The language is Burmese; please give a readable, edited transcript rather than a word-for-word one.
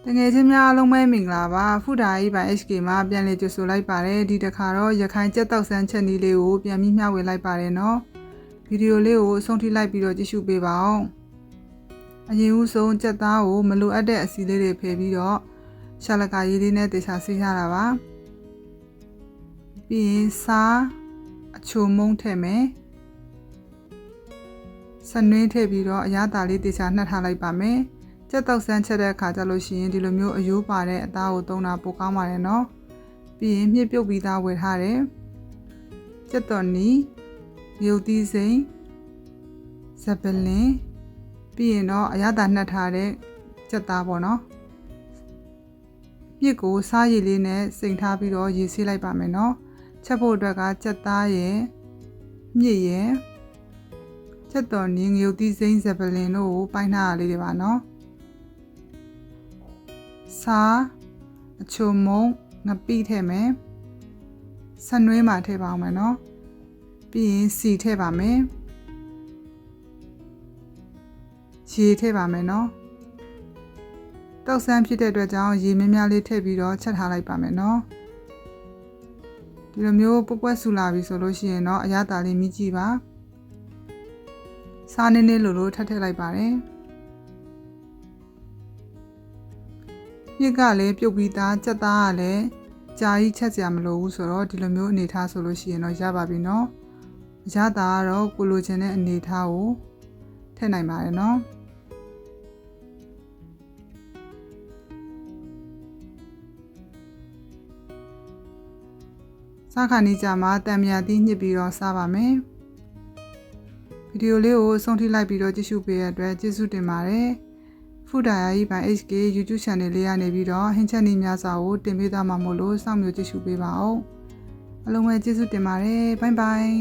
တငယ်ချင်းများအားလုံးပဲမင်္ဂလာပါဖူဒါကြီးပိုင် HK မှာပြန်လည်ကြိုဆိုလိုက်ပါတယ်ဒီတစ်ခါတော့ရခိုင်ကြက်တောက်ဆန်းချက်နီးလေးကိုပြန်ပြီးမျှဝေလိုက်ပါတယ်နော်ဗီဒီယိုလေးကိုအဆုံးထိလိုက်ပြီးတော့ကြည့်ရှုပေးပါအောင်အရင်ဦးဆုံးကြက်သားကိုမလိုအပ်တဲ့အစီလေးတွေဖယ်ပြီးတော့ရှာလကာရေးလေးနဲ့တေချာဆေးရတာပါပြီးရင်စားအချိုမုံထည့်မယ်စနွင်းထည့်ပြီးတော့အရသာလေးတေချာနှက်ထားလိုက်ပါမယ်ကြက်တောက်ဆန်းချက်တဲ့အခါကျလို့ရှိရင်ဒီလိုမျိုးအယိုးပါတဲ့အသားကိုသုံးတာပိုကောင်းပါတယ်နော်ပြီးရင်မြစ်ပြုတ်ပြီးသားဝယ်ထားတယ်ကြက်တော်နီမြုပ်သီးစိမ်ဇပလင်ပြီးရင်တော့အရသာနှက်ထားတဲ့ကြက်သားပေါ့နော်မြစ်ကိုစားရည်လေးနဲ့စိမ်ထားပြီးတော့ရေဆေးလိုက်ပါမယ်နော်ချက်ဖို့အတွက်ကကြက်သားရဲ့မြစ်ရဲ့ကြက်တော်နီငရုတ်သီးစိမ်ဇပလင်တို့ကိုပိုင်းထားရလေးတွေပါနော်စားအချိုမုံငပိထည့်မယ်ဆနွေးမှာထည့်ပါအောင်မယ်နော်ပြီးရင်စီထည့်ပါမယ်ရေထည့်ပါမယ်နော်တောက်ဆန်းဖြစ်တဲ့အတွက်ကြောင့်ရေများများလေးထည့်ပြီးတော့ချက်ထားလိုက်ပါမယ်နော်ဒီလိုမျိုးပွက်ပွက်ဆူလာပြီဆိုလို့ရှိရင်တော့အရသာလေးမြည်ကြည့်ပါစားနည်းနည်းလိုထပ်ထည့်လိုက်ပါတယ်မြစ်ကလည်းပြုတ်ပြီးသားကြက်သားကလည်းကြာကြီးချက်စရာမလိုဘူးဆိုတော့ဒီလိုမျိုးအနေထားဆိုလို့ရှိရင်တော့ရပါပြီနော်အရသာကတော့ကိုလိုချင်တဲ့အနေထားကိုထည့်နိုင်ပါတယ်နော်စားခါနီးကြမှာတံမြာသီးညှစ်ပြီးတော့စားပါမယ်ဗီဒီယိုလေးကိုအဆုံးထိလိုက်ပြီးတော့ကြည့်ရှုပေးရတဲ့အတွက်ကျေးဇူးတင်ပါတယ်ဖူဒါယာကြီးပိုင် HK YouTube Channel လေးကနေပြီးတော့ဟင်းချက်နည်းများစွာကိုတင်ပေးသွားမှာမို့လို့စောင့်မျှော်ကြည့်ရှုပေးပါဦးအားလုံးပဲကျေးဇူးတင်ပါတယ်ဘိုင်ဘိုင်